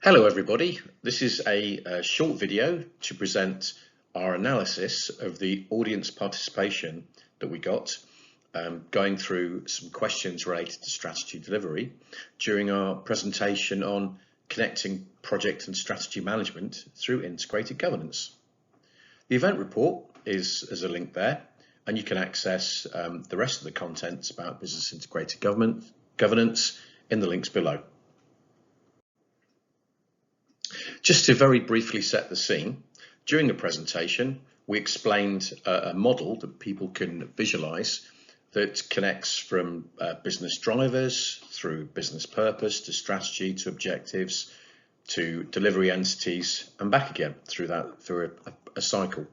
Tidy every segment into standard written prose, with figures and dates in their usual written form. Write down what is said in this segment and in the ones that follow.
Hello everybody, this is a short video to present our analysis of the audience participation that we got going through some questions related to strategy delivery during our presentation on connecting project and strategy management through integrated governance. The event report is as a link there, and you can access the rest of the contents about business integrated governance in the links below. Just to very briefly set the scene, during the presentation we explained a model that people can visualize that connects from business drivers through business purpose to strategy to objectives to delivery entities and back again through a cycle.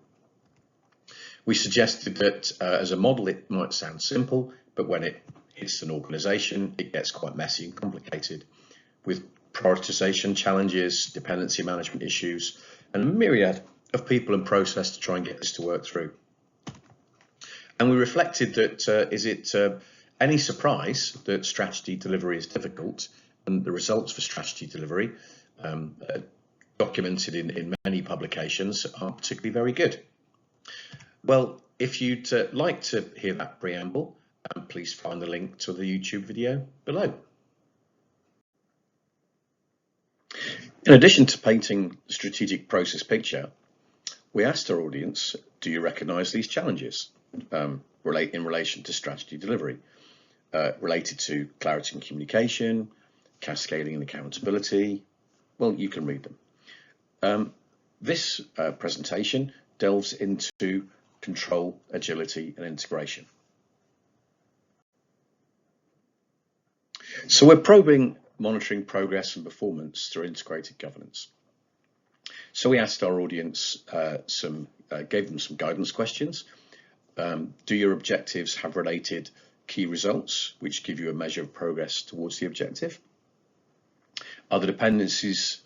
We suggested that as a model it might sound simple, but when it hits an organization it gets quite messy and complicated, with prioritization challenges, dependency management issues, and a myriad of people and process to try and get this to work through. And we reflected that is it any surprise that strategy delivery is difficult, and the results for strategy delivery documented in many publications aren't particularly very good. Well, if you'd like to hear that preamble, please find the link to the YouTube video below. In addition to painting the strategic process picture, we asked our audience, do you recognise these challenges in relation to strategy delivery, related to clarity and communication, cascading and accountability? Well, you can read them. This presentation delves into control, agility and integration. So we're probing monitoring progress and performance through integrated governance. So we asked our audience gave them some guidance questions. Do your objectives have related key results which give you a measure of progress towards the objective? Are the dependencies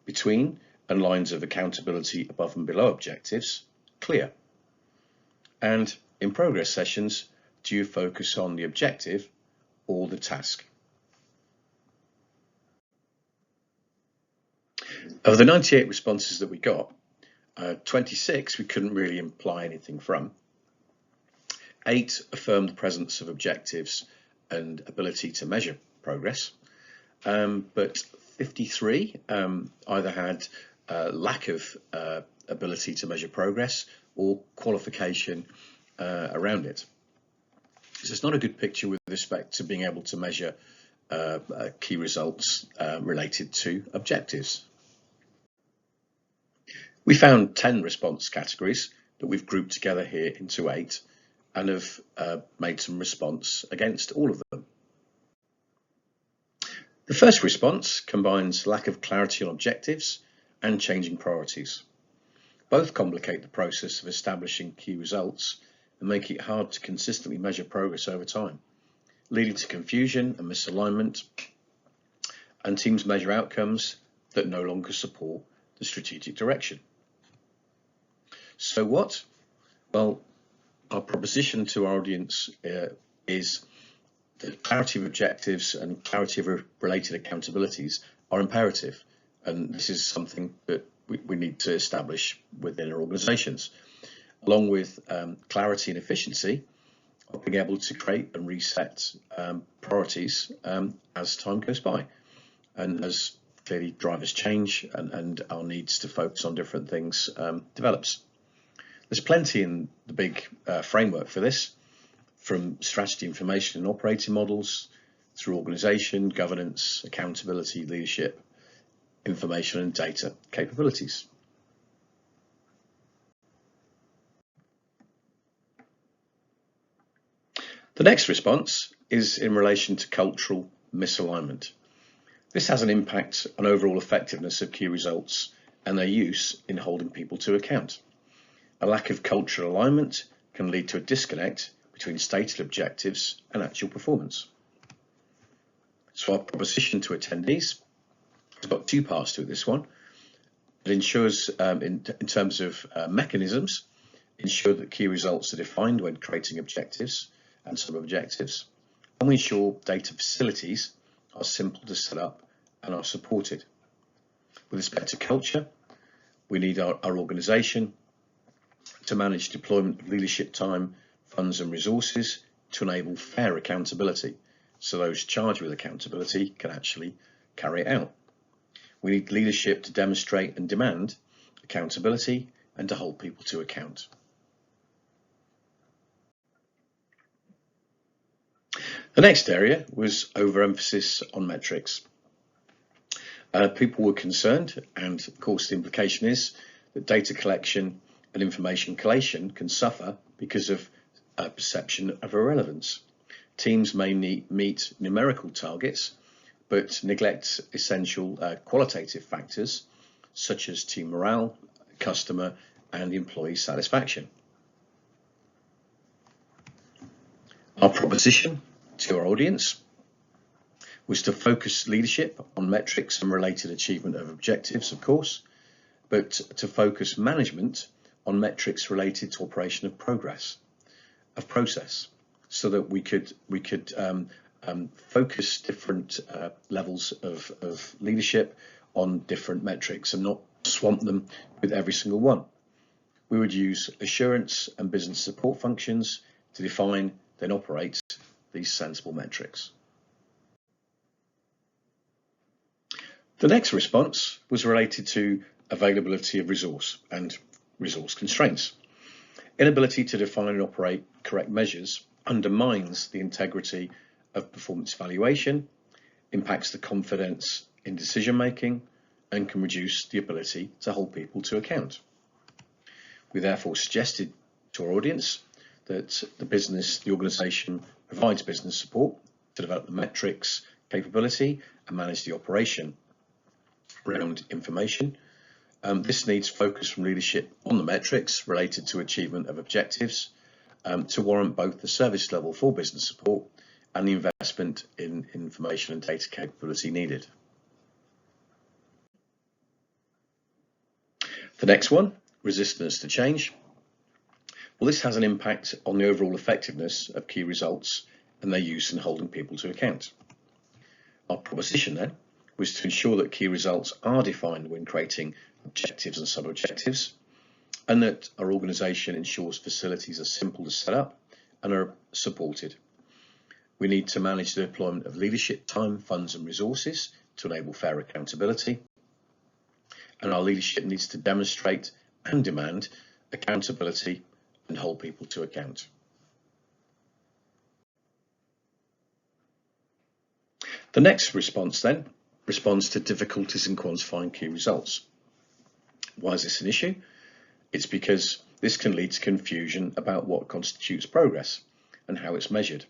between and lines of accountability above and below objectives clear? And in progress sessions, do you focus on the objective or the task? Of the 98 responses that we got, 26 we couldn't really imply anything from. 8 affirmed the presence of objectives and ability to measure progress, but 53 either had lack of ability to measure progress or qualification around it. So it's not a good picture with respect to being able to measure key results related to objectives. We found 10 response categories that we've grouped together here into 8 and have made some response against all of them. The first response combines lack of clarity on objectives and changing priorities. Both complicate the process of establishing key results and make it hard to consistently measure progress over time, leading to confusion and misalignment, and teams measure outcomes that no longer support the strategic direction. So what? Well, our proposition to our audience is that clarity of objectives and clarity of related accountabilities are imperative, and this is something that we need to establish within our organisations, along with clarity and efficiency of being able to create and reset priorities as time goes by, and as clearly drivers change and our needs to focus on different things develops. There's plenty in the big framework for this, from strategy, information and operating models through organisation, governance, accountability, leadership, information and data capabilities. The next response is in relation to cultural misalignment. This has an impact on overall effectiveness of key results and their use in holding people to account. A lack of cultural alignment can lead to a disconnect between stated objectives and actual performance. So our proposition to attendees has got 2 parts to it, this one. It ensures, in terms of mechanisms, ensure that key results are defined when creating objectives and sub-objectives, and we ensure data facilities are simple to set up and are supported. With respect to culture, we need our organisation to manage deployment of leadership time, funds and resources to enable fair accountability, so those charged with accountability can actually carry it out. We need leadership to demonstrate and demand accountability and to hold people to account. The next area was overemphasis on metrics. People were concerned, and of course the implication is that data collection and information collation can suffer because of a perception of irrelevance. Teams may meet numerical targets, but neglect essential qualitative factors such as team morale, customer and employee satisfaction. Our proposition to our audience was to focus leadership on metrics and related achievement of objectives, of course, but to focus management on metrics related to operation of process, so that we could focus different levels of leadership on different metrics and not swamp them with every single one. We would use assurance and business support functions to define, then operate these sensible metrics. The next response was related to availability of resource and resource constraints. Inability to define and operate correct measures undermines the integrity of performance evaluation, impacts the confidence in decision making, and can reduce the ability to hold people to account. We therefore suggested to our audience that the organisation provides business support to develop the metrics capability and manage the operation around information. This needs focus from leadership on the metrics related to achievement of objectives to warrant both the service level for business support and the investment in information and data capability needed. The next one, resistance to change. Well, this has an impact on the overall effectiveness of key results and their use in holding people to account. Our proposition then was to ensure that key results are defined when creating objectives and sub-objectives, and that our organisation ensures facilities are simple to set up and are supported. We need to manage the deployment of leadership time, funds and resources to enable fair accountability, and our leadership needs to demonstrate and demand accountability and hold people to account. The next response then responds to difficulties in quantifying key results. Why is this an issue? It's because this can lead to confusion about what constitutes progress and how it's measured.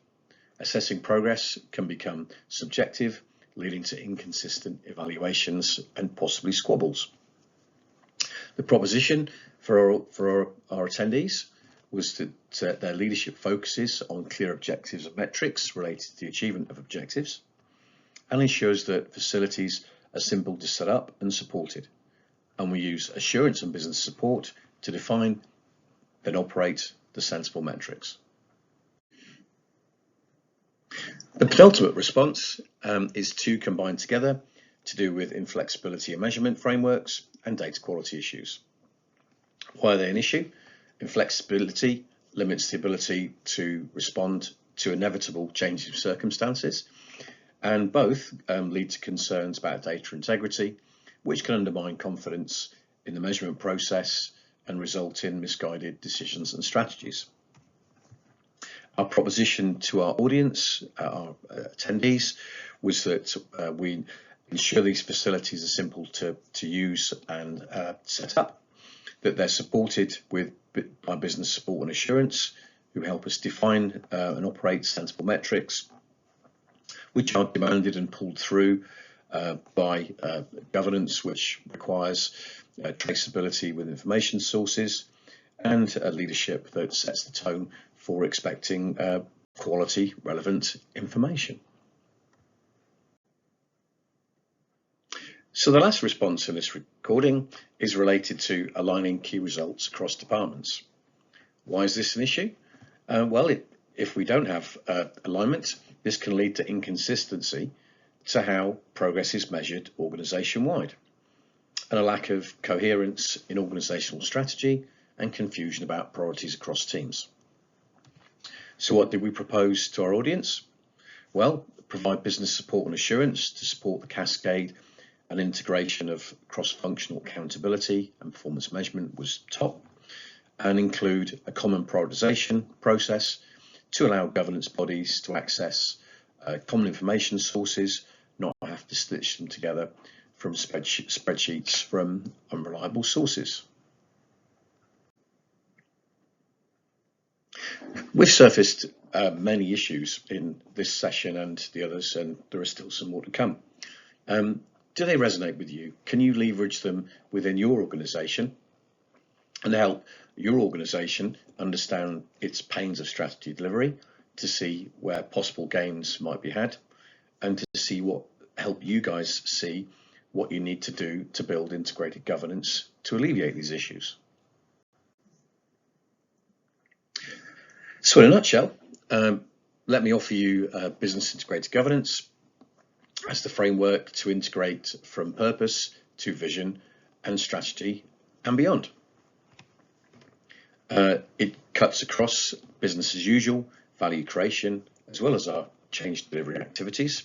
Assessing progress can become subjective, leading to inconsistent evaluations and possibly squabbles. The proposition for our attendees was that their leadership focuses on clear objectives and metrics related to the achievement of objectives, and ensures that facilities are simple to set up and supported. And we use assurance and business support to define, then operate the sensible metrics. The penultimate response is two combined together to do with inflexibility of measurement frameworks and data quality issues. Why are they an issue? Inflexibility limits the ability to respond to inevitable changes of circumstances, and both lead to concerns about data integrity, which can undermine confidence in the measurement process and result in misguided decisions and strategies. Our proposition to our audience, our attendees, was that we ensure these facilities are simple to use and set up, that they're supported by business support and assurance, who help us define and operate sensible metrics, which are demanded and pulled through by governance, which requires traceability with information sources, and a leadership that sets the tone for expecting quality, relevant information. So the last response in this recording is related to aligning key results across departments. Why is this an issue? Well, if we don't have alignment, this can lead to inconsistency to how progress is measured organisation-wide. and a lack of coherence in organisational strategy and confusion about priorities across teams. So what did we propose to our audience? Well, provide business support and assurance to support the cascade and integration of cross-functional accountability and performance measurement was top, and include a common prioritisation process to allow governance bodies to access common information sources, not have to stitch them together from spreadsheets from unreliable sources. We've surfaced many issues in this session and the others, and there are still some more to come. Do they resonate with you? Can you leverage them within your organisation and help your organisation understand its pains of strategy delivery, to see where possible gains might be had, and to see what help you guys see what you need to do to build integrated governance to alleviate these issues? So in a nutshell, let me offer you business integrated governance as the framework to integrate from purpose to vision and strategy and beyond. It cuts across business as usual, value creation, as well as our change delivery activities.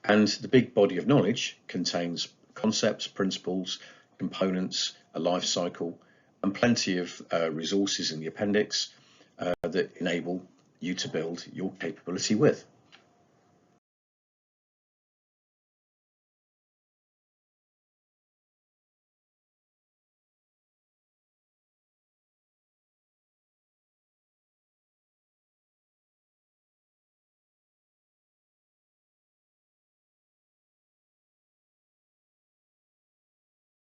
And the big body of knowledge contains concepts, principles, components, a life cycle, and plenty of resources in the appendix that enable you to build your capability with.